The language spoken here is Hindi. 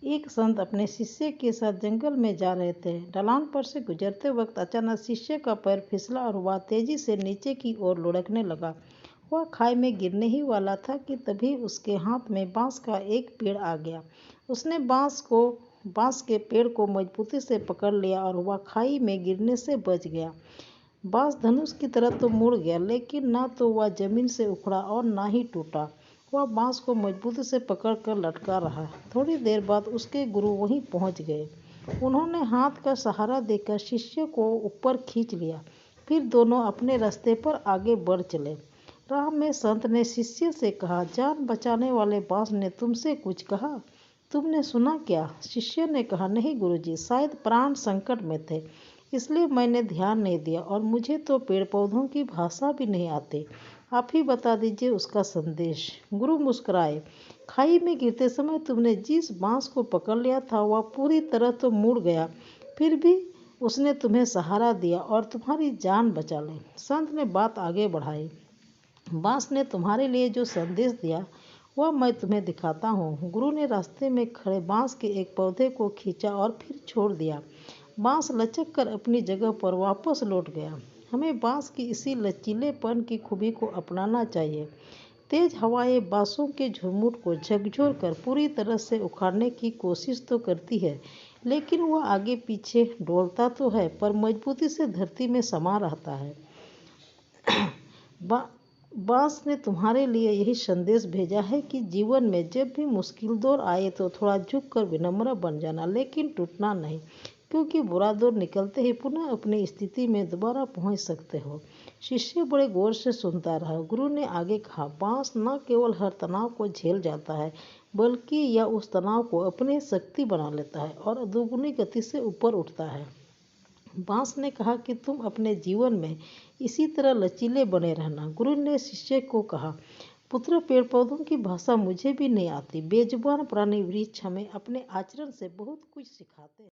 एक संत अपने शिष्य के साथ जंगल में जा रहे थे। ढलान पर से गुजरते वक्त अचानक शिष्य का पैर फिसला और वह तेजी से नीचे की ओर लुढ़कने लगा। वह खाई में गिरने ही वाला था कि तभी उसके हाथ में बांस का एक पेड़ आ गया। उसने बांस के पेड़ को मजबूती से पकड़ लिया और वह खाई में गिरने से बच गया। बांस धनुष की तरह तो मुड़ गया, लेकिन न तो वह जमीन से उखड़ा और न ही टूटा। वह बांस को मजबूती से पकड़कर लटका रहा। थोड़ी देर बाद उसके गुरु वहीं पहुंच गए। उन्होंने हाथ का सहारा देकर शिष्य को ऊपर खींच लिया। फिर दोनों अपने रास्ते पर आगे बढ़ चले। राह में संत ने शिष्य से कहा, जान बचाने वाले बांस ने तुमसे कुछ कहा? तुमने सुना क्या? शिष्य ने कहा, नहीं गुरुजी, शायद प्राण संकट में थे, इसलिए मैंने ध्यान नहीं दिया, और मुझे तो पेड़ पौधों की भाषा भी नहीं आती। आप ही बता दीजिए उसका संदेश। गुरु मुस्कुराए। खाई में गिरते समय तुमने जिस बांस को पकड़ लिया था वह पूरी तरह तो मुड़ गया, फिर भी उसने तुम्हें सहारा दिया और तुम्हारी जान बचा ली। संत ने बात आगे बढ़ाई। बांस ने तुम्हारे लिए जो संदेश दिया वह मैं तुम्हें दिखाता हूँ। गुरु ने रास्ते में खड़े बांस के एक पौधे को खींचा और फिर छोड़ दिया। बांस लचक कर अपनी जगह पर वापस लौट गया। हमें बांस की इसी लचीलेपन की खूबी को अपनाना चाहिए। तेज हवाएं बांसों के झुरमुट को झकझोर कर पूरी तरह से उखाड़ने की कोशिश तो करती है, लेकिन वह आगे पीछे डोलता तो है पर मजबूती से धरती में समा रहता है। बांस ने तुम्हारे लिए यही संदेश भेजा है कि जीवन में जब भी मुश्किल दौर आए तो थोड़ा झुक कर विनम्र बन जाना, लेकिन टूटना नहीं, क्योंकि बुरा दौर निकलते ही पुनः अपनी स्थिति में दोबारा पहुंच सकते हो। शिष्य बड़े गौर से सुनता रहा। गुरु ने आगे कहा, बांस न केवल हर तनाव को झेल जाता है, बल्कि यह उस तनाव को अपनी शक्ति बना लेता है और दोगुनी गति से ऊपर उठता है। बांस ने कहा कि तुम अपने जीवन में इसी तरह लचीले बने रहना। गुरु ने शिष्य को कहा, पुत्र, पेड़ पौधों की भाषा मुझे भी नहीं आती। बेजुबान प्राणी वृक्ष हमें अपने आचरण से बहुत कुछ सिखाते हैं।